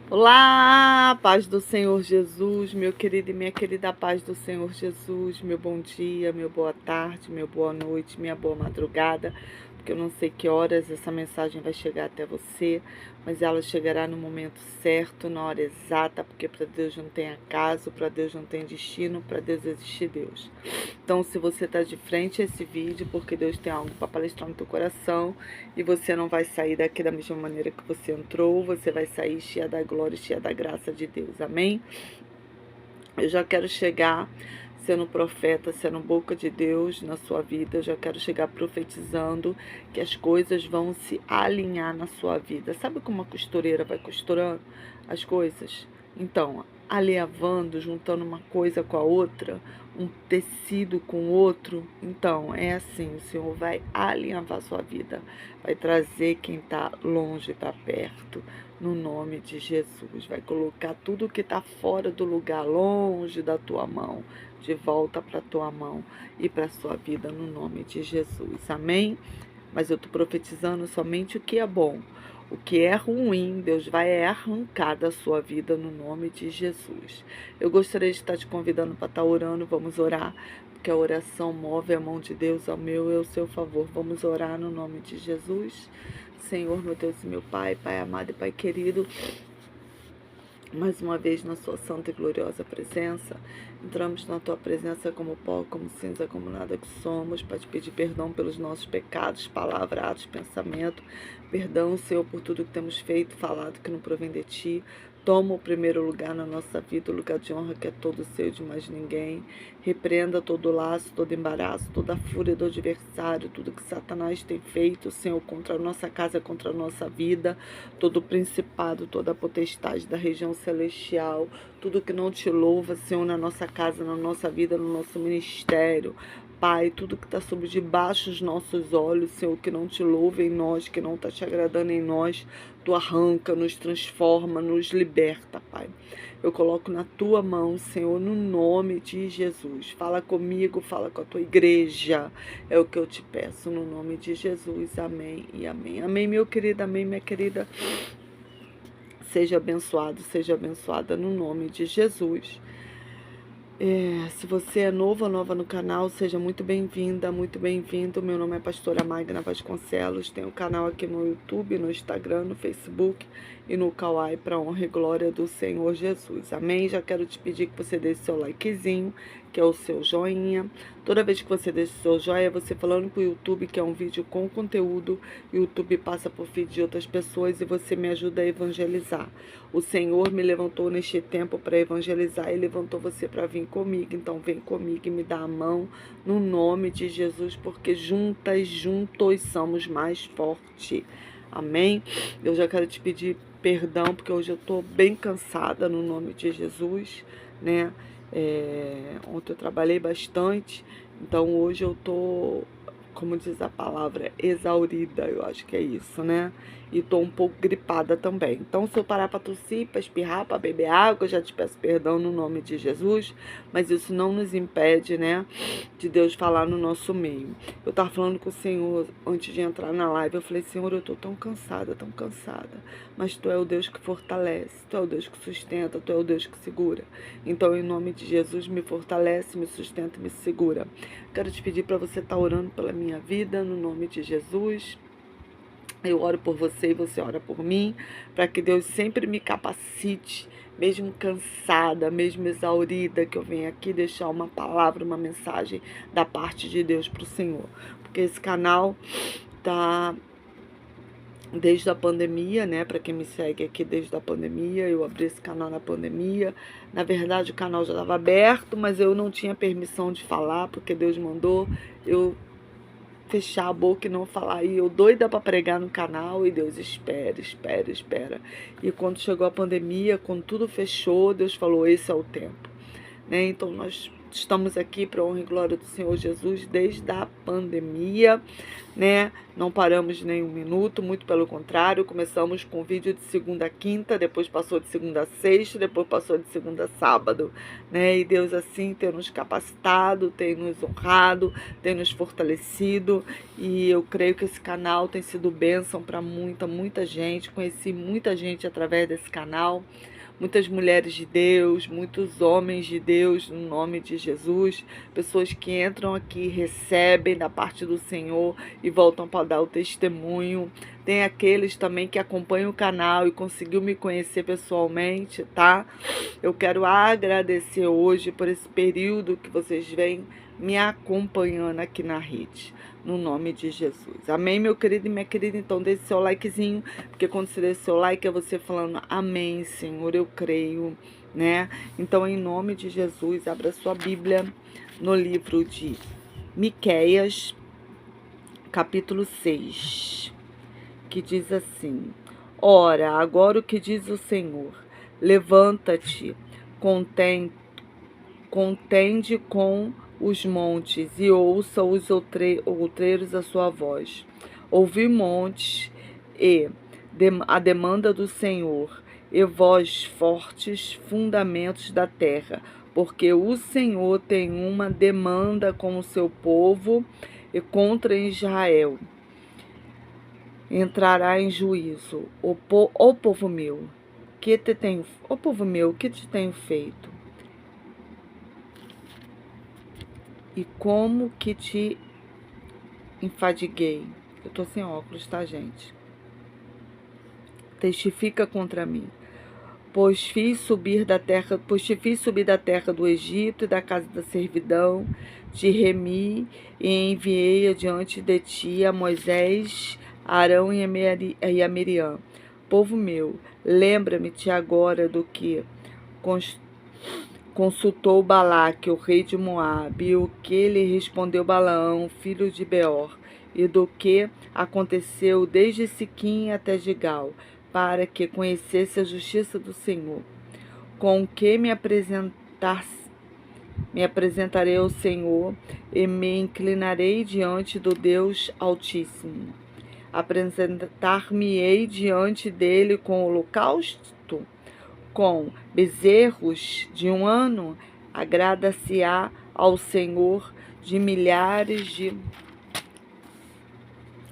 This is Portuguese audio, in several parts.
Olá, paz do Senhor Jesus, meu querido e minha querida paz do Senhor Jesus, meu bom dia, meu boa tarde, meu boa noite, minha boa madrugada, porque eu não sei que horas essa mensagem vai chegar até você, mas ela chegará no momento certo, na hora exata, porque para Deus não tem acaso, para Deus não tem destino, para Deus existe Deus. Então, se você está de frente a esse vídeo, porque Deus tem algo para palestrar no teu coração, e você não vai sair daqui da mesma maneira que você entrou, você vai sair cheia da glória, cheia da graça de Deus. Amém? Eu já quero chegar sendo profeta, sendo boca de Deus na sua vida. Eu já quero chegar profetizando que as coisas vão se alinhar na sua vida. Sabe como uma costureira vai costurando as coisas? Então, alinhavando, juntando uma coisa com a outra, um tecido com outro. Então, é assim, o Senhor vai alinhavar a sua vida, vai trazer quem está longe para perto, no nome de Jesus. Vai colocar tudo que está fora do lugar, longe da tua mão, de volta para a tua mão e para a sua vida, no nome de Jesus. Amém? Mas eu estou profetizando somente o que é bom. O que é ruim, Deus vai arrancar da sua vida no nome de Jesus. Eu gostaria de estar te convidando para estar orando. Vamos orar, porque a oração move a mão de Deus ao meu e ao seu favor. Vamos orar no nome de Jesus. Senhor, meu Deus e meu Pai, Pai amado e Pai querido, mais uma vez na sua santa e gloriosa presença, entramos na tua presença como pó, como cinza, como nada que somos, para te pedir perdão pelos nossos pecados, palavra, atos, pensamento. Perdão, Senhor, por tudo que temos feito, falado que não provém de ti. Toma o primeiro lugar na nossa vida, o lugar de honra que é todo seu, de mais ninguém. Repreenda todo laço, todo embaraço, toda a fúria do adversário, tudo que Satanás tem feito, Senhor, contra a nossa casa, contra a nossa vida, todo o principado, toda a potestade da região celestial, tudo que não te louva, Senhor, na nossa casa, na nossa vida, no nosso ministério. Pai, tudo que está sob debaixo dos nossos olhos, Senhor, que não te louva em nós, que não está te agradando em nós, tu arranca, nos transforma, nos liberta, Pai. Eu coloco na tua mão, Senhor, no nome de Jesus. Fala comigo, fala com a tua igreja. É o que eu te peço, no nome de Jesus. Amém e amém. Amém, meu querido, amém, minha querida. Seja abençoado, seja abençoada no nome de Jesus. Se você é novo ou nova no canal, seja muito bem-vinda, muito bem-vindo. Meu nome é pastora Magna Vasconcelos. Tenho um canal aqui no YouTube, no Instagram, no Facebook e no Kawai, para honra e glória do Senhor Jesus. Amém? Já quero te pedir que você deixe seu likezinho, que é o seu joinha. Toda vez que você deixa o seu joia, você falando pro YouTube que é um vídeo com conteúdo, o YouTube passa por feed de outras pessoas e você me ajuda a evangelizar. O Senhor me levantou neste tempo para evangelizar e levantou você para vir comigo. Então vem comigo e me dá a mão no nome de Jesus, porque juntos somos mais fortes. Amém? Eu já quero te pedir perdão, porque hoje eu estou bem cansada no nome de Jesus, né? Ontem eu trabalhei bastante, então hoje eu tô, como diz a palavra, exaurida, eu acho que é isso, né? E tô um pouco gripada também. Então, se eu parar para tossir, para espirrar, para beber água, eu já te peço perdão no nome de Jesus, mas isso não nos impede, né, de Deus falar no nosso meio. Eu tava falando com o Senhor antes de entrar na live, eu falei, Senhor, eu tô tão cansada, mas Tu é o Deus que fortalece, Tu é o Deus que sustenta, Tu é o Deus que segura. Então, em nome de Jesus, me fortalece, me sustenta e me segura. Quero te pedir para você estar orando pela minha vida, no nome de Jesus. Eu oro por você e você ora por mim, para que Deus sempre me capacite, mesmo cansada, mesmo exaurida, que eu venha aqui deixar uma palavra, uma mensagem da parte de Deus para o Senhor. Porque esse canal tá desde a pandemia, né? Para quem me segue aqui desde a pandemia, eu abri esse canal na pandemia. Na verdade, o canal já estava aberto, mas eu não tinha permissão de falar, porque Deus mandou eu fechar a boca e não falar. E eu doida para pregar no canal, e Deus espera. E quando chegou a pandemia, quando tudo fechou, Deus falou, esse é o tempo. Né? Então nós estamos aqui para a honra e glória do Senhor Jesus desde a pandemia, né? Não paramos nenhum minuto, muito pelo contrário, começamos com vídeo de segunda a quinta, depois passou de segunda a sexta, depois passou de segunda a sábado, né? E Deus assim tem nos capacitado, tem nos honrado, tem nos fortalecido, e eu creio que esse canal tem sido bênção para muita gente. Conheci muita gente através desse canal, muitas mulheres de Deus, muitos homens de Deus, no nome de Jesus, pessoas que entram aqui, recebem da parte do Senhor e voltam para dar o testemunho. Tem aqueles também que acompanham o canal e conseguiu me conhecer pessoalmente, tá? Eu quero agradecer hoje por esse período que vocês vêm me acompanhando aqui na rede, no nome de Jesus. Amém, meu querido e minha querida? Então deixe seu likezinho, porque quando você deixa seu like é você falando amém, Senhor, eu creio, né? Então, em nome de Jesus, abra sua Bíblia no livro de Miqueias, capítulo 6, que diz assim: Ora, agora o que diz o Senhor? Levanta-te, contende com os montes, e ouça os outreiros a sua voz. Ouvi montes e a demanda do Senhor, e vós fortes fundamentos da terra, porque o Senhor tem uma demanda com o seu povo e contra Israel. Entrará em juízo. Ó povo meu, que te tenho feito? E como que te enfadiguei? Eu tô sem óculos, tá, gente? Testifica contra mim. Pois te fiz subir da terra do Egito e da casa da servidão, te remi e enviei adiante de ti a Moisés, Arão e a Miriam. Povo meu, lembra-me-te agora do que consultou Balaque, o rei de Moabe, e o que lhe respondeu Balaão, filho de Beor, e do que aconteceu desde Siquim até Gigal, para que conhecesse a justiça do Senhor. Com que me apresentarei ao Senhor e me inclinarei diante do Deus Altíssimo. Apresentar-me-ei diante dele com holocausto, com bezerros de 1 ano, agrada-se-á ao Senhor de milhares de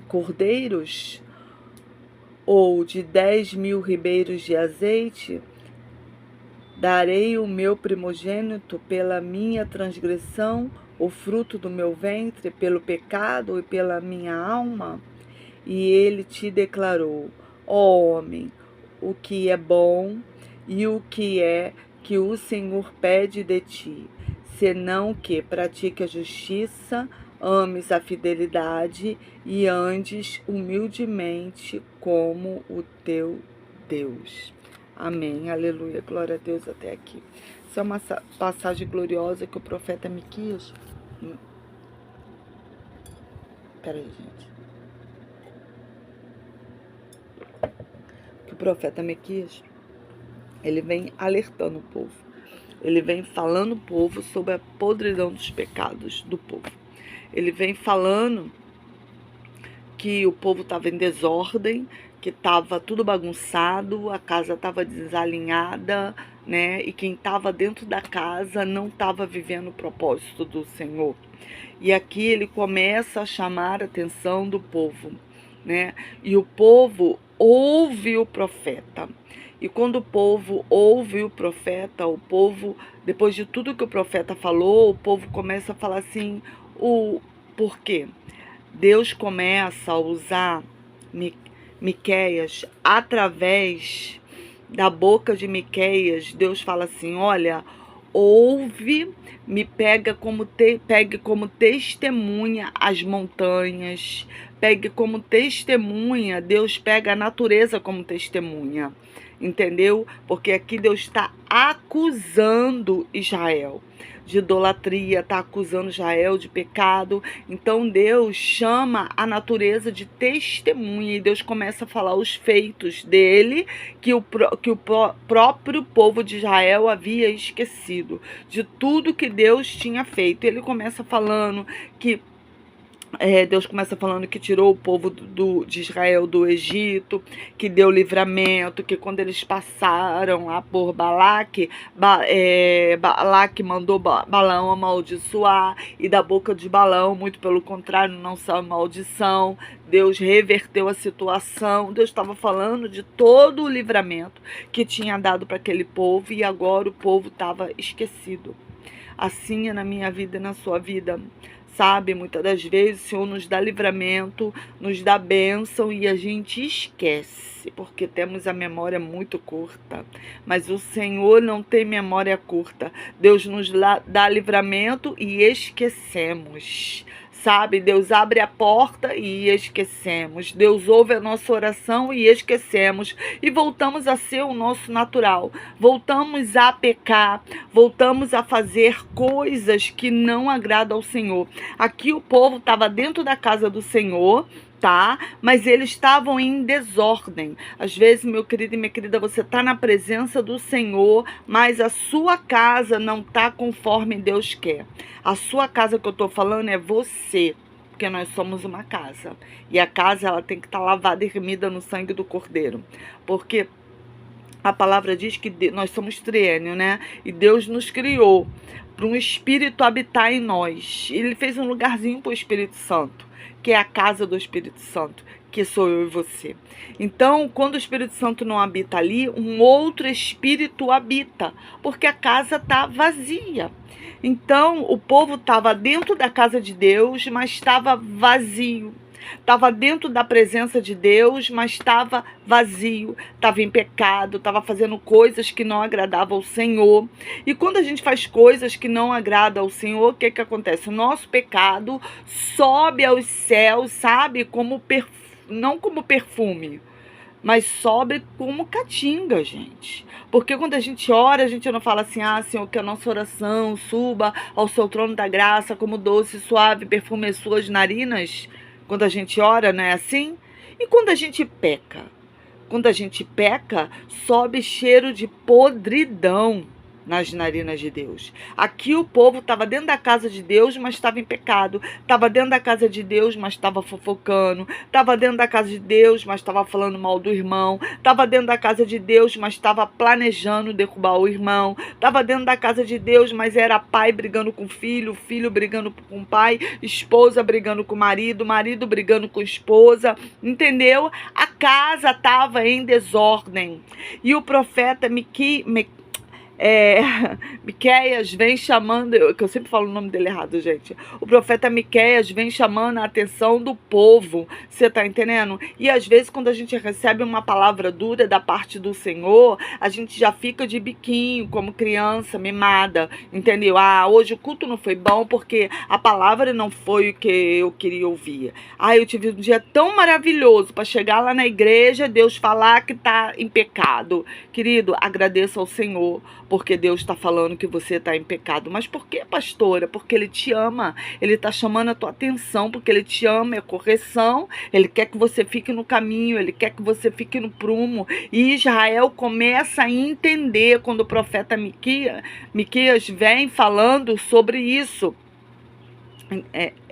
cordeiros, ou de 10.000 ribeiros de azeite? Darei o meu primogênito pela minha transgressão, o fruto do meu ventre, pelo pecado e pela minha alma? E ele te declarou: ó homem, o que é bom e o que é que o Senhor pede de ti, senão que pratique a justiça, ames a fidelidade e andes humildemente como o teu Deus. Amém, aleluia, glória a Deus até aqui. Essa é uma passagem gloriosa que o profeta Miqueias... Peraí, gente. Que o profeta Miqueias, ele vem alertando o povo. Ele vem falando o povo sobre a podridão dos pecados do povo. Ele vem falando que o povo estava em desordem, que estava tudo bagunçado, a casa estava desalinhada, né? E quem estava dentro da casa não estava vivendo o propósito do Senhor. E aqui ele começa a chamar a atenção do povo, né? E o povo ouve o profeta. E quando o povo ouve o profeta, o povo, depois de tudo que o profeta falou, o povo começa a falar assim, o porquê? Deus começa a usar Miqueias através da boca de Miqueias. Deus fala assim: olha, ouve, pegue como testemunha as montanhas, pegue como testemunha, Deus pega a natureza como testemunha. Entendeu? Porque aqui Deus está acusando Israel de idolatria, está acusando Israel de pecado. Então Deus chama a natureza de testemunha e Deus começa a falar os feitos dele que o próprio povo de Israel havia esquecido, de tudo que Deus tinha feito. Ele começa falando que Deus começa falando que tirou o povo de Israel do Egito, que deu livramento, que quando eles passaram lá por Balaque, Balaque mandou Balaão amaldiçoar, e da boca de Balaão, muito pelo contrário, não saiu maldição. Deus reverteu a situação. Deus estava falando de todo o livramento que tinha dado para aquele povo, e agora o povo estava esquecido. Assim é na minha vida e na sua vida. Sabe, muitas das vezes o Senhor nos dá livramento, nos dá bênção e a gente esquece, porque temos a memória muito curta. Mas o Senhor não tem memória curta. Deus nos dá livramento e esquecemos. Sabe, Deus abre a porta e esquecemos. Deus ouve a nossa oração e esquecemos. E voltamos a ser o nosso natural. Voltamos a pecar. Voltamos a fazer coisas que não agradam ao Senhor. Aqui o povo estava dentro da casa do Senhor, tá? Mas eles estavam em desordem. Às vezes, meu querido e minha querida, você está na presença do Senhor, mas a sua casa não está conforme Deus quer. A sua casa que eu estou falando é você, porque nós somos uma casa. E a casa ela tem que estar lavada e remida no sangue do Cordeiro. Porque a palavra diz que nós somos triênio, né? E Deus nos criou para um Espírito habitar em nós. Ele fez um lugarzinho para o Espírito Santo, que é a casa do Espírito Santo, que sou eu e você. Então, quando o Espírito Santo não habita ali, um outro Espírito habita, porque a casa está vazia. Então, o povo estava dentro da casa de Deus, mas estava vazio. Estava dentro da presença de Deus, mas estava vazio, estava em pecado, estava fazendo coisas que não agradavam ao Senhor. E quando a gente faz coisas que não agradam ao Senhor, o que que acontece? O nosso pecado sobe aos céus, sabe? Não como perfume, mas sobe como caatinga, gente. Porque quando a gente ora, a gente não fala assim: ah, Senhor, que a nossa oração suba ao seu trono da graça como doce, suave perfume às suas narinas. Quando a gente ora, não é assim? E quando a gente peca? Quando a gente peca, sobe cheiro de podridão nas narinas de Deus. Aqui o povo estava dentro da casa de Deus, mas estava em pecado. Estava dentro da casa de Deus, mas estava fofocando. Estava dentro da casa de Deus, mas estava falando mal do irmão. Estava dentro da casa de Deus, mas estava planejando derrubar o irmão. Estava dentro da casa de Deus, mas era pai brigando com filho, filho brigando com o pai, esposa brigando com o marido, marido brigando com a esposa. Entendeu? A casa estava em desordem. E o profeta Miqueias vem chamando, que eu sempre falo o nome dele errado, gente. O profeta Miqueias vem chamando a atenção do povo, você tá entendendo? E às vezes quando a gente recebe uma palavra dura da parte do Senhor, a gente já fica de biquinho, como criança mimada, entendeu? Ah, hoje o culto não foi bom porque a palavra não foi o que eu queria ouvir. Ah, eu tive um dia tão maravilhoso para chegar lá na igreja, Deus falar que tá em pecado. Querido, agradeça ao Senhor, porque Deus está falando que você está em pecado. Mas por que, pastora? Porque Ele te ama. Ele está chamando a tua atenção, porque Ele te ama, é correção. Ele quer que você fique no caminho, Ele quer que você fique no prumo. E Israel começa a entender quando o profeta Miqueias vem falando sobre isso.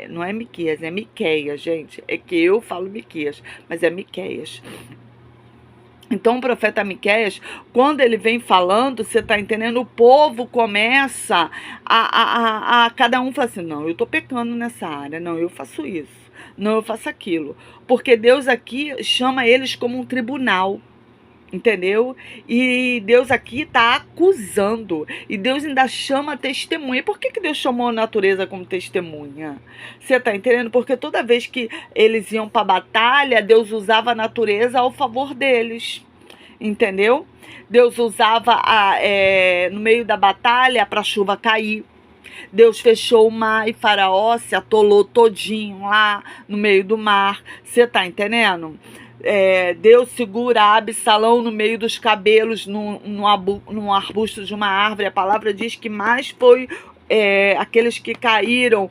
Não é Miqueias, é Miqueias, gente. É que eu falo Miqueias, mas é Miqueias. Então, o profeta Miqueias, quando ele vem falando, você está entendendo? O povo começa a cada um falar assim: não, eu estou pecando nessa área, não, eu faço isso, não, eu faço aquilo. Porque Deus aqui chama eles como um tribunal. Entendeu? E Deus aqui está acusando. E Deus ainda chama testemunha. Por que Deus chamou a natureza como testemunha? Você está entendendo? Porque toda vez que eles iam para a batalha, Deus usava a natureza ao favor deles. Entendeu? Deus usava no meio da batalha para a chuva cair. Deus fechou o mar e Faraó se atolou todinho lá no meio do mar. Você tá entendendo? Deus segura Absalão no meio dos cabelos, num arbusto de uma árvore. A palavra diz que mais foi aqueles que caíram,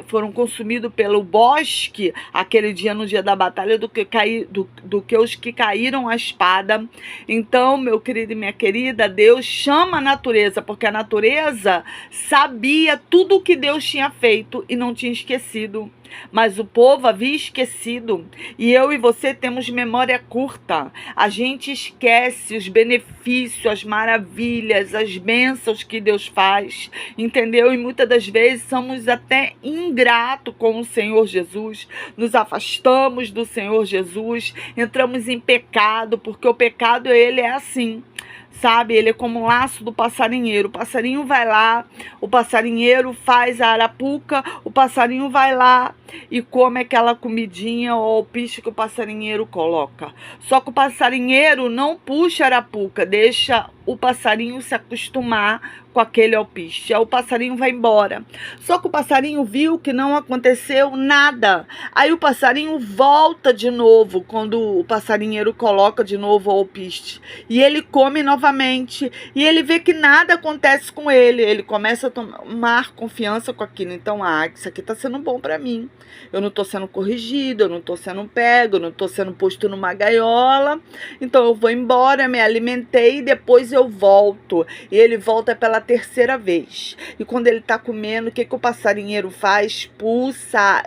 foram consumidos pelo bosque aquele dia, no dia da batalha, do que os que caíram à espada. Então, meu querido e minha querida, Deus chama a natureza, porque a natureza sabia tudo o que Deus tinha feito e não tinha esquecido. Mas o povo havia esquecido, e eu e você temos memória curta. A gente esquece os benefícios, as maravilhas, as bênçãos que Deus faz, entendeu? E muitas das vezes somos até ingratos com o Senhor Jesus, nos afastamos do Senhor Jesus, entramos em pecado, porque o pecado, ele é assim, sabe? Ele é como um laço do passarinheiro. O passarinho vai lá, o passarinheiro faz a arapuca, o passarinho vai lá e come aquela comidinha ou o piche que o passarinheiro coloca. Só que o passarinheiro não puxa a arapuca, deixa o passarinho se acostumar com aquele alpiste. Aí o passarinho vai embora. Só que o passarinho viu que não aconteceu nada. Aí o passarinho volta de novo, quando o passarinheiro coloca de novo o alpiste. E ele come novamente. E ele vê que nada acontece com ele. Ele começa a tomar confiança com aquilo. Então, isso aqui está sendo bom para mim. Eu não estou sendo corrigido, eu não estou sendo pego, eu não estou sendo posto numa gaiola. Então eu vou embora, me alimentei e depois eu volto. E ele volta pela terceira vez. E quando ele está comendo, o que o passarinheiro faz? Puxa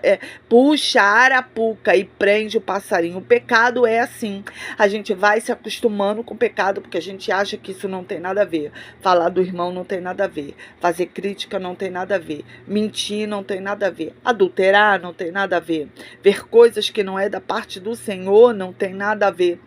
a arapuca e prende o passarinho. O pecado é assim. A gente vai se acostumando com o pecado porque a gente acha que isso não tem nada a ver. Falar do irmão não tem nada a ver. Fazer crítica não tem nada a ver. Mentir não tem nada a ver. Adulterar não tem nada a ver. Ver coisas que não é da parte do Senhor não tem nada a ver.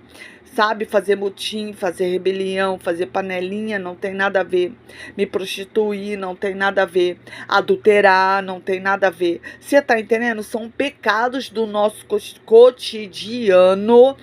Sabe, fazer motim, fazer rebelião, fazer panelinha, não tem nada a ver. Me prostituir, não tem nada a ver. Adulterar, não tem nada a ver. Você tá entendendo? São pecados do nosso cotidiano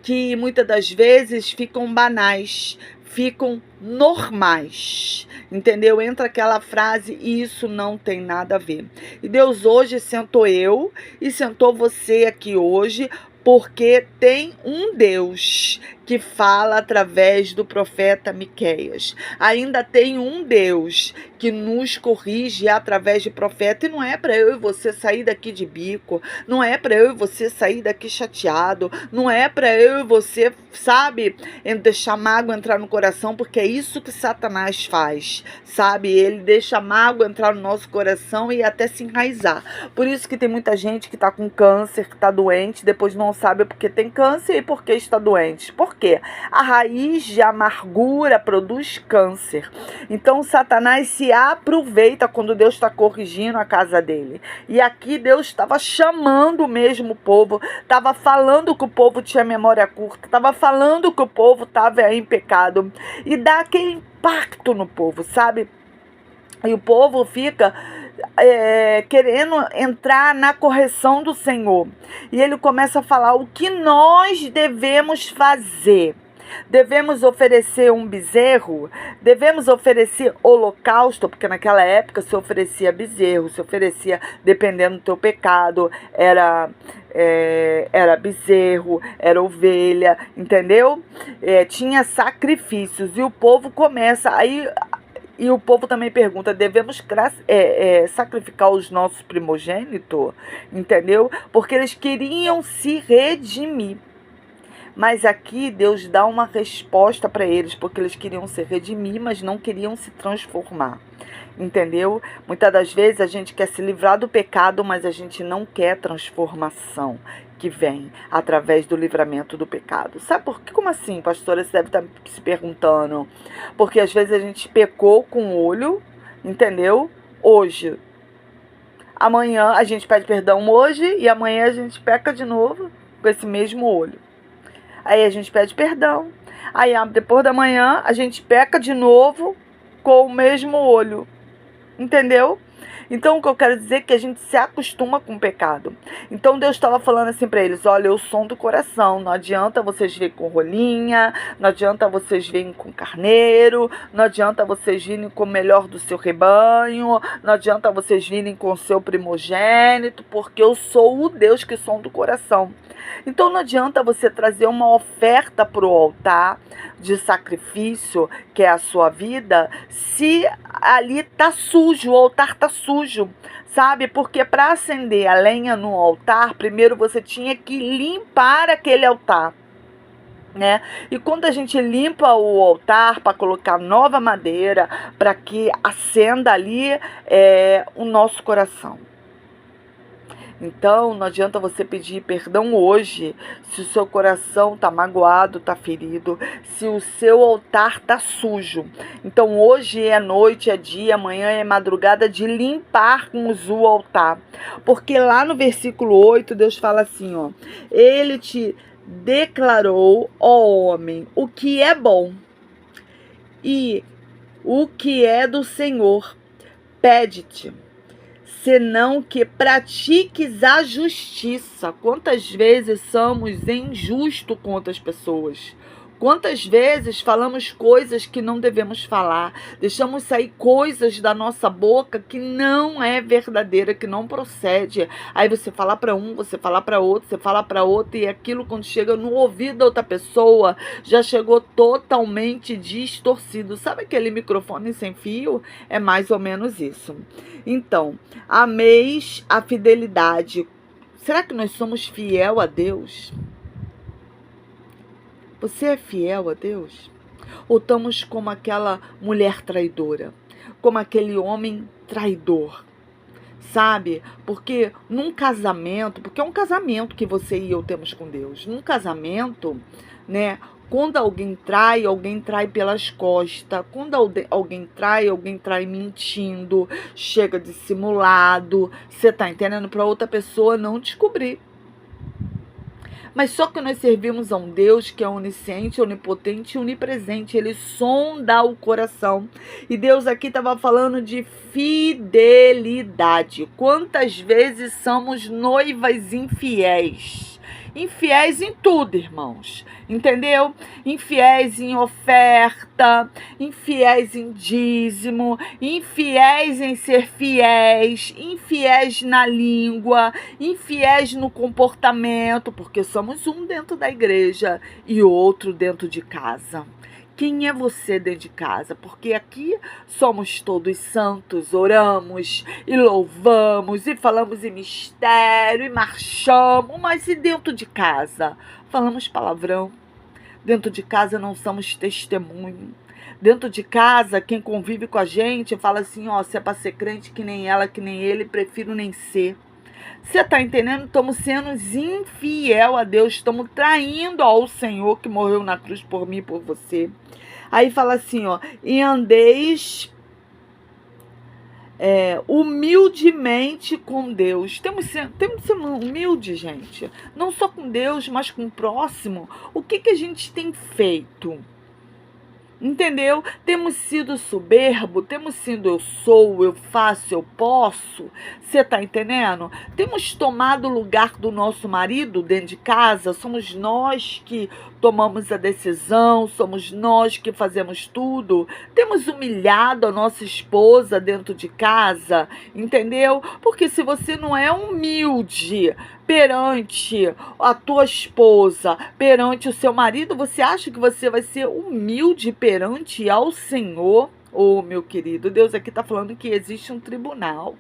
que muitas das vezes ficam banais, ficam normais, entendeu? Entra aquela frase, isso não tem nada a ver. E Deus hoje sentou eu e sentou você aqui hoje, porque tem um Deus que fala através do profeta Miqueias. Ainda tem um Deus que nos corrige através de profeta. E não é para eu e você sair daqui de bico. Não é para eu e você sair daqui chateado. Não é para eu e você, sabe, deixar mágoa entrar no coração. Porque é isso que Satanás faz, sabe? Ele deixa a mágoa entrar no nosso coração e até se enraizar. Por isso que tem muita gente que está com câncer, que está doente, depois não sabe porque tem câncer e porque está doente. Por quê? A raiz de amargura produz câncer. Então Satanás se aproveita quando Deus está corrigindo a casa dele. E aqui Deus estava chamando mesmo o povo, estava falando que o povo tinha memória curta, estava falando que o povo estava em pecado. E dá aquele impacto no povo, sabe? E o povo fica querendo entrar na correção do Senhor. E ele começa a falar o que nós devemos fazer. Devemos oferecer um bezerro? Devemos oferecer holocausto? Porque naquela época se oferecia bezerro, se oferecia, dependendo do teu pecado, era bezerro, era ovelha, entendeu? Tinha sacrifícios e o povo começa aí. E o povo também pergunta, devemos sacrificar os nossos primogênitos? Entendeu? Porque eles queriam se redimir. Mas aqui Deus dá uma resposta para eles, porque eles queriam se redimir, mas não queriam se transformar. Entendeu? Muitas das vezes a gente quer se livrar do pecado, mas a gente não quer transformação que vem através do livramento do pecado. Sabe por quê? Como assim, pastora? Você deve estar se perguntando. Porque às vezes a gente pecou com o olho, entendeu? Hoje. Amanhã a gente pede perdão hoje e amanhã a gente peca de novo com esse mesmo olho. Aí a gente pede perdão. Aí depois da manhã a gente peca de novo com o mesmo olho. Entendeu? Então, o que eu quero dizer é que a gente se acostuma com o pecado. Então, Deus estava falando assim para eles: olha, eu som do coração. Não adianta vocês virem com rolinha, não adianta vocês virem com carneiro, não adianta vocês virem com o melhor do seu rebanho, não adianta vocês virem com o seu primogênito, porque eu sou o Deus que som do coração. Então, não adianta você trazer uma oferta para o altar de sacrifício, que é a sua vida, se ali está sujo, o altar está sujo, sabe? Porque para acender a lenha no altar, primeiro você tinha que limpar aquele altar, né? E quando a gente limpa o altar para colocar nova madeira, para que acenda ali o nosso coração. Então, não adianta você pedir perdão hoje se o seu coração está magoado, está ferido, se o seu altar está sujo. Então, hoje é noite, é dia, amanhã é madrugada de limparmos o altar. Porque lá no versículo 8, Deus fala assim, ó: Ele te declarou, ó homem, o que é bom e o que é do Senhor. Pede-te, senão que pratiques a justiça. Quantas vezes somos injustos com outras pessoas? Quantas vezes falamos coisas que não devemos falar? Deixamos sair coisas da nossa boca que não é verdadeira, que não procede. Aí você fala para um, você fala para outro, você fala para outro, e aquilo, quando chega no ouvido da outra pessoa, já chegou totalmente distorcido. Sabe aquele microfone sem fio? É mais ou menos isso. Então, ameis a fidelidade. Será que nós somos fiel a Deus? Você é fiel a Deus? Ou estamos como aquela mulher traidora? Como aquele homem traidor? Sabe? Porque num casamento, porque é um casamento que você e eu temos com Deus. Num casamento, né? Quando alguém trai pelas costas. Quando alguém trai mentindo, chega dissimulado. Você tá entendendo? Para outra pessoa não descobrir. Mas só que nós servimos a um Deus que é onisciente, onipotente e onipresente. Ele sonda o coração. E Deus aqui estava falando de fidelidade. Quantas vezes somos noivas infiéis? Infiéis em tudo, irmãos. Entendeu? Infiéis em oferta, infiéis em dízimo, infiéis em ser fiéis, infiéis na língua, infiéis no comportamento, porque somos um dentro da igreja e outro dentro de casa. Quem é você dentro de casa? Porque aqui somos todos santos, oramos e louvamos e falamos em mistério e marchamos, mas e dentro de casa? Falamos palavrão. Dentro de casa não somos testemunho. Dentro de casa, quem convive com a gente fala assim, ó, se é para ser crente que nem ela, que nem ele, prefiro nem ser. Você está entendendo? Estamos sendo infiel a Deus, estamos traindo ao Senhor que morreu na cruz por mim e por você. Aí fala assim, ó, e andeis humildemente com Deus. Temos que ser humilde, gente. Não só com Deus, mas com o próximo. O que a gente tem feito? Entendeu? Temos sido soberbo, temos sido eu sou, eu faço, eu posso. Você tá entendendo? Temos tomado o lugar do nosso marido dentro de casa, somos nós que tomamos a decisão, somos nós que fazemos tudo. Temos humilhado a nossa esposa dentro de casa, entendeu? Porque se você não é humilde perante a tua esposa, perante o seu marido, você acha que você vai ser humilde perante ao Senhor? Oh, meu querido, Deus aqui está falando que existe um tribunal,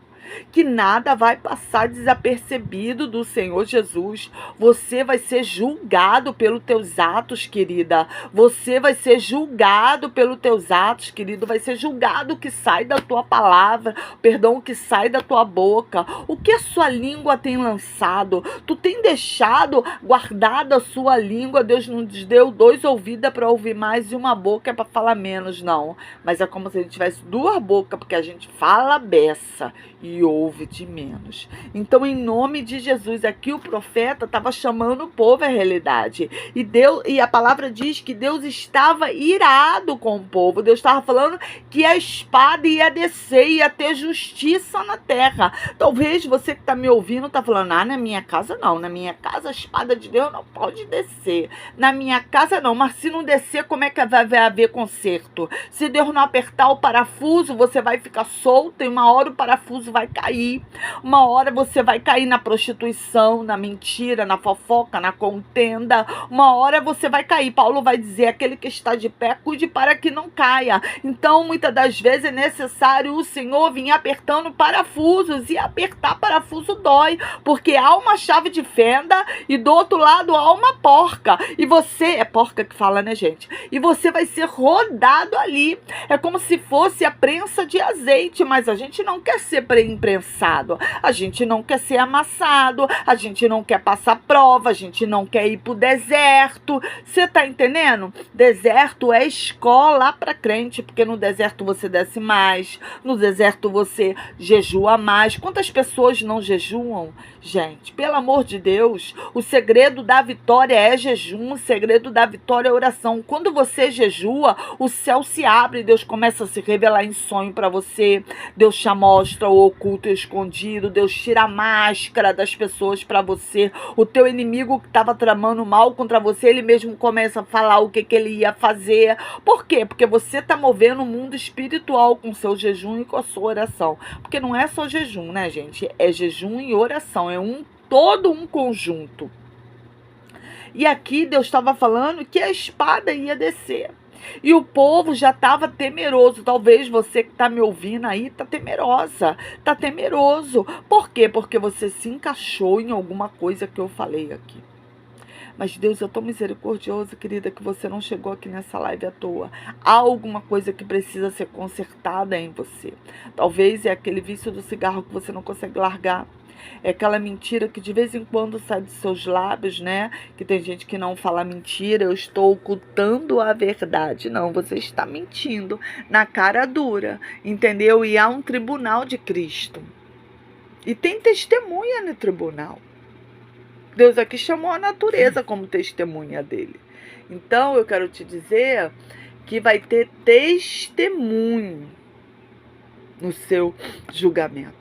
que nada vai passar desapercebido do Senhor Jesus. Você vai ser julgado pelos teus atos, querida. Você vai ser julgado pelos teus atos, querido. Vai ser julgado o que sai da tua palavra, perdão, o que sai da tua boca. O que a sua língua tem lançado? Tu tem deixado guardada a sua língua. Deus não nos deu 2 ouvidos para ouvir mais e 1 boca para falar menos, não. Mas é como se a gente tivesse 2 bocas, porque a gente fala beça. E e houve de menos. Então, em nome de Jesus, aqui o profeta estava chamando o povo à realidade. E a palavra diz que Deus estava irado com o povo. Deus estava falando que a espada ia descer, ia ter justiça na terra. Talvez você que está me ouvindo está falando, na minha casa não. Na minha casa a espada de Deus não pode descer. Na minha casa não. Mas se não descer, como é que vai haver conserto? Se Deus não apertar o parafuso, você vai ficar solto e uma hora o parafuso vai cair. Uma hora você vai cair na prostituição, na mentira, na fofoca, na contenda. Uma hora você vai cair. Paulo vai dizer, aquele que está de pé, cuide para que não caia. Então, muitas das vezes é necessário o Senhor vir apertando parafusos. E apertar parafuso dói, porque há uma chave de fenda e do outro lado há uma porca. E você, é porca que fala, né, gente? E você vai ser rodado ali. É como se fosse a prensa de azeite, mas a gente não quer ser prensado, a gente não quer ser amassado, a gente não quer passar prova, a gente não quer ir pro deserto. Você tá entendendo? Deserto é escola para crente, porque no deserto você desce mais, no deserto você jejua mais. Quantas pessoas não jejuam? Gente, pelo amor de Deus, o segredo da vitória é jejum, o segredo da vitória é oração. Quando você jejua, o céu se abre, Deus começa a se revelar em sonho para você, Deus te mostra o oculto e o escondido, Deus tira a máscara das pessoas para você. O teu inimigo que estava tramando mal contra você, ele mesmo começa a falar o que ele ia fazer. Por quê? Porque você está movendo o mundo espiritual com seu jejum e com a sua oração. Porque não é só jejum, né, gente? É jejum e oração, é todo um conjunto. E aqui Deus estava falando que a espada ia descer. E o povo já estava temeroso. Talvez você que está me ouvindo aí está temerosa, está temeroso. Por quê? Porque você se encaixou em alguma coisa que eu falei aqui. Mas Deus é tão misericordioso, querida, que você não chegou aqui nessa live à toa. Há alguma coisa que precisa ser consertada em você. Talvez é aquele vício do cigarro que você não consegue largar. É aquela mentira que de vez em quando sai dos seus lábios, né? Que tem gente que não fala mentira, eu estou ocultando a verdade. Não, você está mentindo na cara dura, entendeu? E há um tribunal de Cristo. E tem testemunha no tribunal. Deus aqui chamou a natureza como testemunha dele. Então, eu quero te dizer que vai ter testemunho no seu julgamento.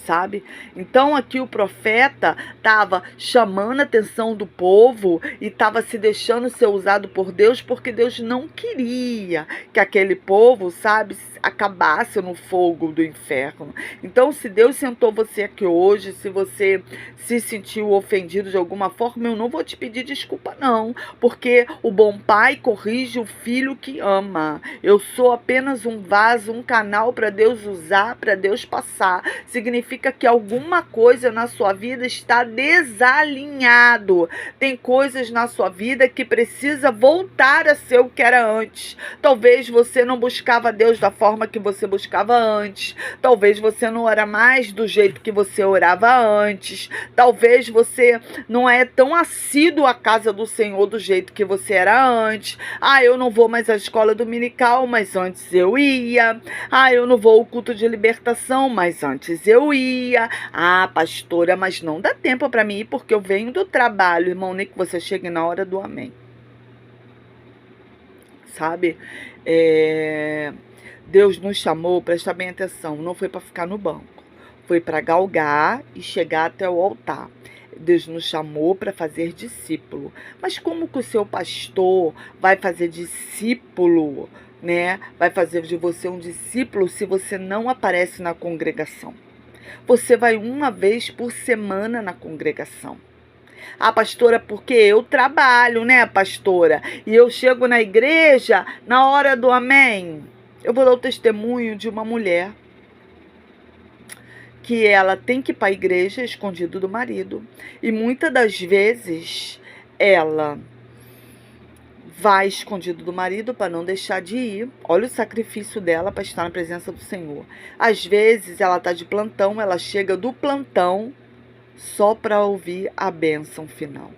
Sabe? Então aqui o profeta estava chamando a atenção do povo e estava se deixando ser usado por Deus, porque Deus não queria que aquele povo, sabe, acabasse no fogo do inferno. Então, se Deus sentou você aqui hoje, se você se sentiu ofendido de alguma forma, eu não vou te pedir desculpa não, porque o bom pai corrige o filho que ama. Eu sou apenas um vaso, um canal para Deus usar, para Deus passar. Significa que alguma coisa na sua vida está desalinhado. Tem coisas na sua vida que precisa voltar a ser o que era antes. Talvez você não buscava Deus da forma que você buscava antes. Talvez você não ora mais do jeito que você orava antes. Talvez você não é tão assíduo à casa do Senhor do jeito que você era antes. Eu não vou mais à escola dominical, mas antes eu ia. Eu não vou ao culto de libertação, mas antes eu ia. Pastora, mas não dá tempo para mim ir porque eu venho do trabalho. Irmão, nem que você chegue na hora do amém. Sabe? Deus nos chamou, presta bem atenção, não foi para ficar no banco. Foi para galgar e chegar até o altar. Deus nos chamou para fazer discípulo. Mas como que o seu pastor vai fazer discípulo, né? Vai fazer de você um discípulo se você não aparece na congregação? Você vai uma vez por semana na congregação. Pastora, porque eu trabalho, né, pastora? E eu chego na igreja na hora do amém. Eu vou dar o testemunho de uma mulher que ela tem que ir para a igreja escondido do marido. E muitas das vezes ela vai escondido do marido para não deixar de ir. Olha o sacrifício dela para estar na presença do Senhor. Às vezes ela está de plantão, ela chega do plantão só para ouvir a bênção final.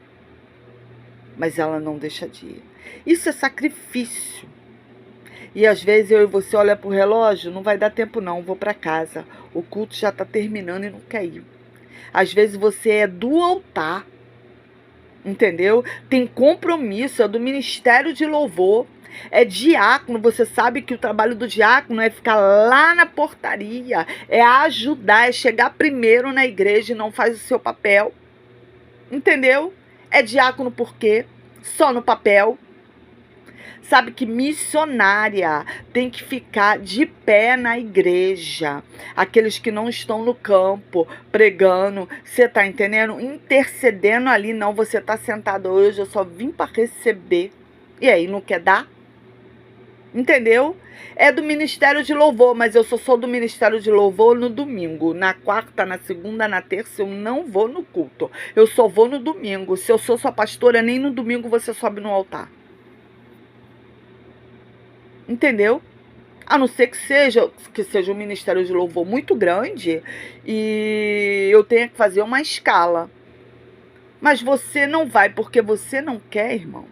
Mas ela não deixa de ir. Isso é sacrifício. E às vezes eu e você olha para o relógio, não vai dar tempo não, vou para casa. O culto já está terminando e não quer ir. Às vezes você é do altar, entendeu? Tem compromisso, é do ministério de louvor, é diácono. Você sabe que o trabalho do diácono é ficar lá na portaria, é ajudar, é chegar primeiro na igreja e não faz o seu papel, entendeu? É diácono por quê? Só no papel. Sabe que missionária tem que ficar de pé na igreja. Aqueles que não estão no campo, pregando, você tá entendendo? Intercedendo ali, não, você tá sentado hoje, eu só vim para receber. E aí, não quer dar? Entendeu? É do Ministério de Louvor, mas eu só sou do Ministério de Louvor no domingo. Na quarta, na segunda, na terça, eu não vou no culto. Eu só vou no domingo. Se eu sou sua pastora, nem no domingo você sobe no altar. Entendeu? A não ser que seja um ministério de louvor muito grande e eu tenha que fazer uma escala. Mas você não vai porque você não quer, irmão.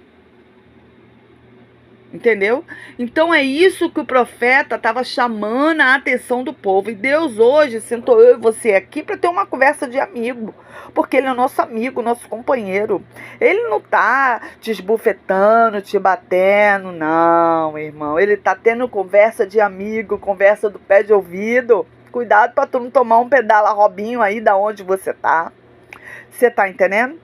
Entendeu? Então é isso que o profeta estava chamando a atenção do povo. E Deus hoje sentou eu e você aqui para ter uma conversa de amigo. Porque ele é nosso amigo, nosso companheiro. Ele não tá te esbufetando, te batendo, não, irmão. Ele tá tendo conversa de amigo, conversa do pé de ouvido. Cuidado para tu não tomar um pedala Robinho aí da onde você tá. Você tá entendendo?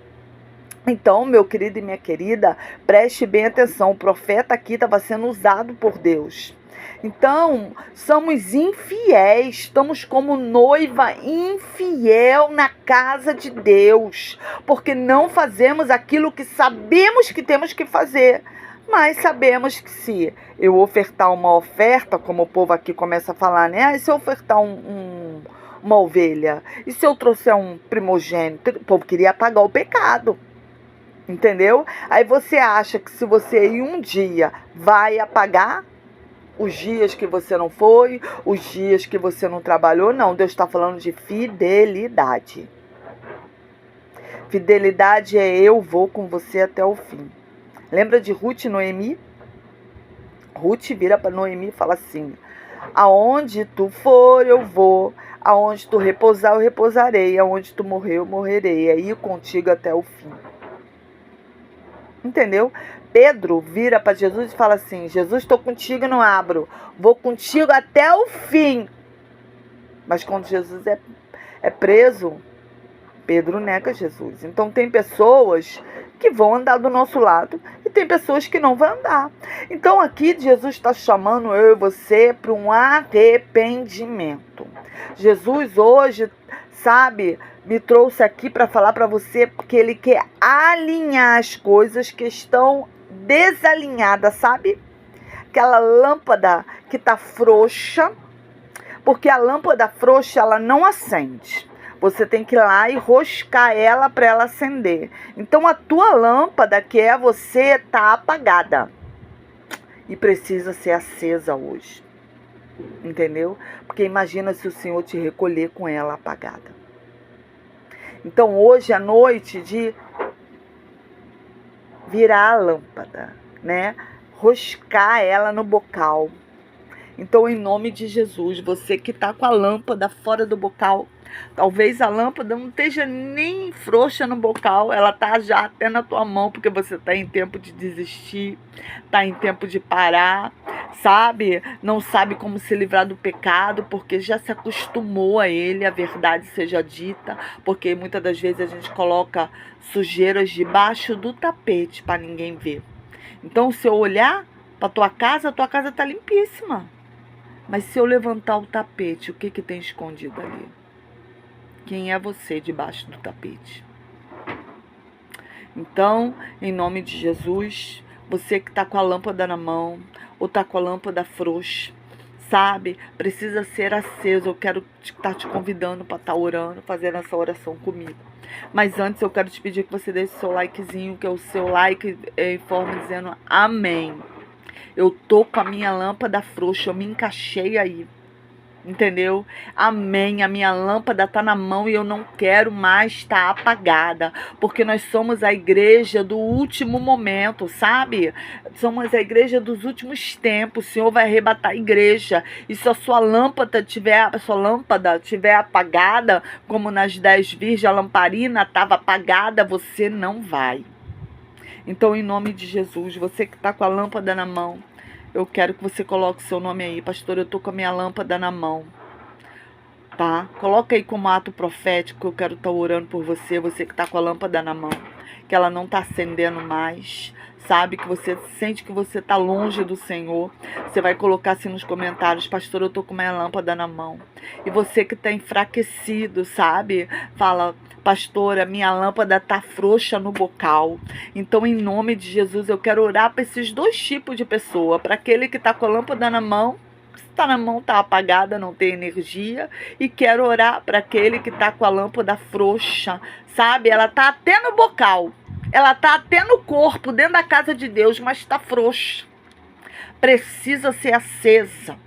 Então, meu querido e minha querida, preste bem atenção. O profeta aqui estava sendo usado por Deus. Então, somos infiéis, estamos como noiva infiel na casa de Deus, porque não fazemos aquilo que sabemos que temos que fazer. Mas sabemos que se eu ofertar uma oferta, como o povo aqui começa a falar, né? E se eu ofertar uma ovelha? E se eu trouxer um primogênito? O povo queria pagar o pecado. Entendeu? Aí você acha que se você ir um dia vai apagar os dias que você não foi, os dias que você não trabalhou? Não, Deus está falando de fidelidade. Fidelidade é eu vou com você até o fim. Lembra de Ruth e Noemi? Ruth vira para Noemi e fala assim: aonde tu for eu vou, aonde tu repousar eu repousarei, aonde tu morrer eu morrerei, é ir contigo até o fim. Entendeu? Pedro vira para Jesus e fala assim: Jesus, estou contigo e não abro. Vou contigo até o fim. Mas quando Jesus é preso, Pedro nega Jesus. Então tem pessoas que vão andar do nosso lado e tem pessoas que não vão andar. Então aqui Jesus está chamando eu e você para um arrependimento. Jesus hoje, sabe, me trouxe aqui para falar para você porque ele quer alinhar as coisas que estão desalinhadas, sabe? Aquela lâmpada que está frouxa, porque a lâmpada frouxa ela não acende. Você tem que ir lá e roscar ela para ela acender. Então a tua lâmpada, que é você, está apagada e precisa ser acesa hoje. Entendeu? Porque imagina se o Senhor te recolher com ela apagada. Então hoje é noite de virar a lâmpada, né? Roscar ela no bocal. Então, em nome de Jesus, você que está com a lâmpada fora do bocal, talvez a lâmpada não esteja nem frouxa no bocal, ela está já até na tua mão, porque você está em tempo de desistir, está em tempo de parar, sabe? Não sabe como se livrar do pecado, porque já se acostumou a ele, a verdade seja dita, porque muitas das vezes a gente coloca sujeiras debaixo do tapete para ninguém ver. Então, se eu olhar para tua casa está limpíssima. Mas se eu levantar o tapete, o que tem escondido ali? Quem é você debaixo do tapete? Então, em nome de Jesus, você que está com a lâmpada na mão, ou está com a lâmpada frouxa, sabe? Precisa ser aceso. Eu quero estar te convidando para estar orando, fazendo essa oração comigo. Mas antes eu quero te pedir que você deixe o seu likezinho, que é o seu like em forma dizendo amém. Eu tô com a minha lâmpada frouxa, eu me encaixei aí. Entendeu? Amém. A minha lâmpada está na mão e eu não quero mais estar apagada, porque nós somos a igreja do último momento, sabe? Somos a igreja dos últimos tempos. O Senhor vai arrebatar a igreja. E se a sua lâmpada tiver apagada, como nas 10 virgens, a lamparina estava apagada, você não vai. Então, em nome de Jesus, você que está com a lâmpada na mão, eu quero que você coloque seu nome aí. Pastor, eu tô com a minha lâmpada na mão. Tá? Coloca aí como ato profético, eu quero estar orando por você. Você que tá com a lâmpada na mão, que ela não tá acendendo mais. Sabe, que você sente que você tá longe do Senhor. Você vai colocar assim nos comentários: pastor, eu tô com a minha lâmpada na mão. E você que tá enfraquecido, sabe? Fala: pastora, minha lâmpada tá frouxa no bocal. Então, em nome de Jesus, eu quero orar para esses dois tipos de pessoa. Para aquele que tá com a lâmpada na mão, se tá na mão, tá apagada, não tem energia. E quero orar para aquele que tá com a lâmpada frouxa, sabe? Ela tá até no bocal. Ela tá até no corpo, dentro da casa de Deus, mas está frouxa. Precisa ser acesa.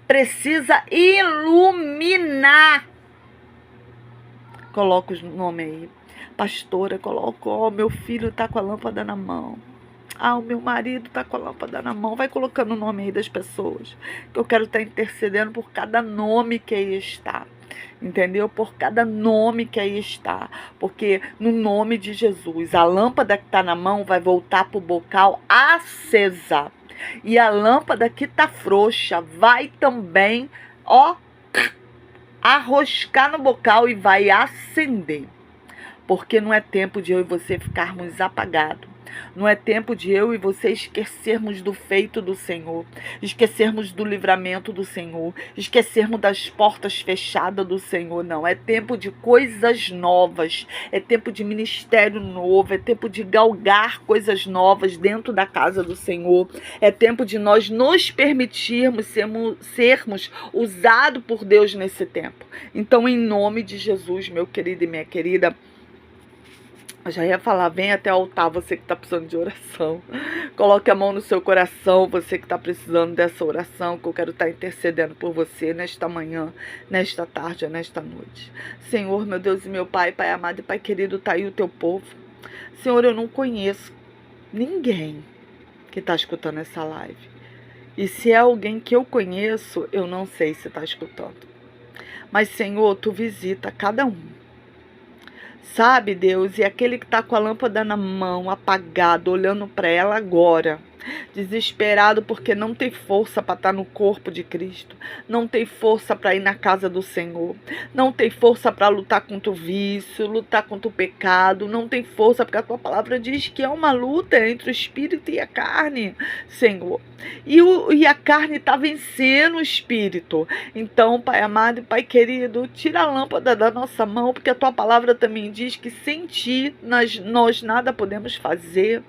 Precisa iluminar. Coloca o nome aí. Pastora, coloca: ó, meu filho tá com a lâmpada na mão. Ah, o meu marido tá com a lâmpada na mão. Vai colocando o nome aí das pessoas. Que eu quero estar intercedendo por cada nome que aí está. Entendeu? Por cada nome que aí está. Porque no nome de Jesus, a lâmpada que está na mão vai voltar para o bocal acesa. E a lâmpada que está frouxa vai também, ó, arroscar no bocal e vai acender. Porque não é tempo de eu e você ficarmos apagados. Não é tempo de eu e você esquecermos do feito do Senhor, esquecermos do livramento do Senhor, esquecermos das portas fechadas do Senhor. Não, é tempo de coisas novas, é tempo de ministério novo, é tempo de galgar coisas novas dentro da casa do Senhor. É tempo de nós nos permitirmos sermos usados por Deus nesse tempo. Então, em nome de Jesus, meu querido e minha querida, eu já ia falar: vem até o altar, você que está precisando de oração. Coloque a mão no seu coração, você que está precisando dessa oração, que eu quero estar intercedendo por você nesta manhã, nesta tarde, nesta noite. Senhor, meu Deus e meu Pai, Pai amado e Pai querido, está aí o teu povo. Senhor, eu não conheço ninguém que está escutando essa live. E se é alguém que eu conheço, eu não sei se está escutando. Mas, Senhor, tu visita cada um. Sabe, Deus, e aquele que está com a lâmpada na mão, apagado, olhando para ela agora, desesperado porque não tem força para estar no corpo de Cristo, não tem força para ir na casa do Senhor, não tem força para lutar contra o vício, lutar contra o pecado, não tem força porque a tua palavra diz que é uma luta entre o espírito e a carne, Senhor. E a carne está vencendo o espírito. Então, Pai amado e Pai querido, tira a lâmpada da nossa mão, porque a tua palavra também diz que sem ti nós nada podemos fazer.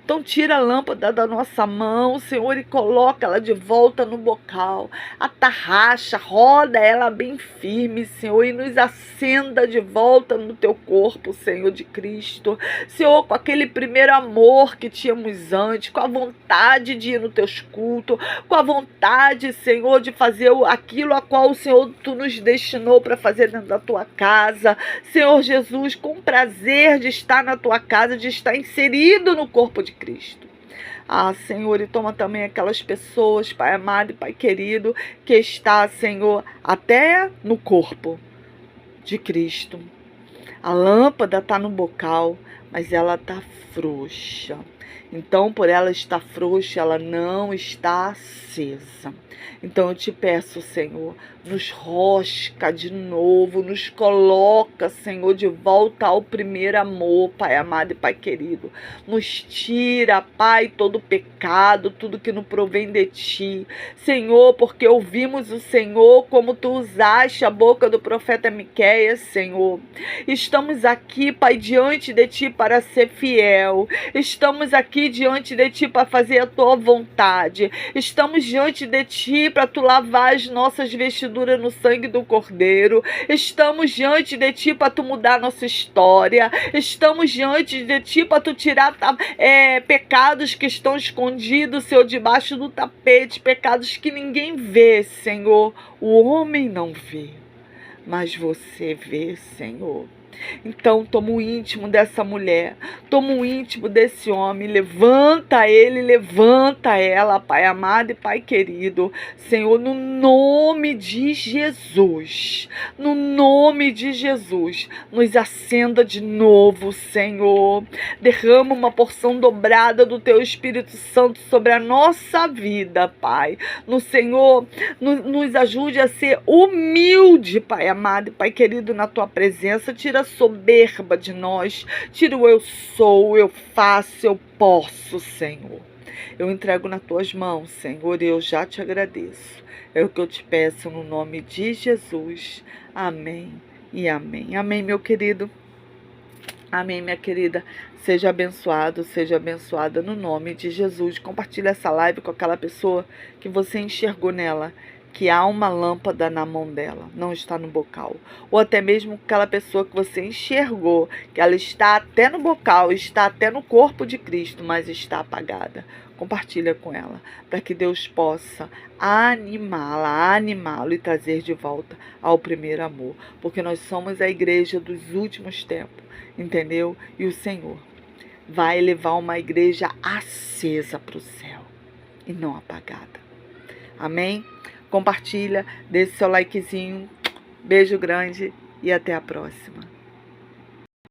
Então tira a lâmpada da nossa mão, Senhor, e coloca ela de volta no bocal. Atarracha, roda ela bem firme, Senhor, e nos acenda de volta no teu corpo, Senhor de Cristo. Senhor, com aquele primeiro amor que tínhamos antes, com a vontade de ir nos teus cultos, com a vontade, Senhor, de fazer aquilo a qual o Senhor tu nos destinou para fazer dentro da tua casa. Senhor Jesus, com prazer de estar na tua casa, de estar inserido no corpo de Cristo. Ah, Senhor, e toma também aquelas pessoas, Pai amado e Pai querido, que está, Senhor, até no corpo de Cristo. A lâmpada está no bocal, mas ela está frouxa. Então, por ela estar frouxa, ela não está acesa. Então, eu te peço, Senhor, nos rosca de novo, nos coloca, Senhor, de volta ao primeiro amor, Pai amado e Pai querido. Nos tira, Pai, todo pecado, tudo que não provém de Ti. Senhor, porque ouvimos o Senhor como Tu usaste a boca do profeta Miqueias, Senhor. Estamos aqui, Pai, diante de Ti para ser fiel. Estamos aqui, aqui diante de Ti para fazer a Tua vontade. Estamos diante de Ti para Tu lavar as nossas vestiduras no sangue do Cordeiro. Estamos diante de Ti para Tu mudar a nossa história. Estamos diante de Ti para Tu tirar pecados que estão escondidos, Senhor, debaixo do tapete, pecados que ninguém vê, Senhor. O homem não vê, mas Você vê, Senhor. Então, toma o íntimo dessa mulher, toma o íntimo desse homem, levanta ele, levanta ela, Pai amado e Pai querido. Senhor, no nome de Jesus, no nome de Jesus, nos acenda de novo, Senhor. Derrama uma porção dobrada do Teu Espírito Santo sobre a nossa vida, Pai. No Senhor, nos ajude a ser humilde, Pai amado e Pai querido, na Tua presença. Tira soberba de nós, tira o eu sou, eu faço, eu posso, Senhor. Eu entrego nas Tuas mãos, Senhor, e eu já Te agradeço. É o que eu Te peço no nome de Jesus. Amém e amém. Amém, meu querido. Amém, minha querida. Seja abençoado, seja abençoada no nome de Jesus. Compartilhe essa live com aquela pessoa que você enxergou nela, que há uma lâmpada na mão dela, não está no bocal. Ou até mesmo aquela pessoa que você enxergou, que ela está até no bocal, está até no corpo de Cristo, mas está apagada. Compartilha com ela, para que Deus possa animá-lo e trazer de volta ao primeiro amor. Porque nós somos a igreja dos últimos tempos, entendeu? E o Senhor vai levar uma igreja acesa para o céu e não apagada. Amém? Compartilha, deixe seu likezinho. Beijo grande e até a próxima.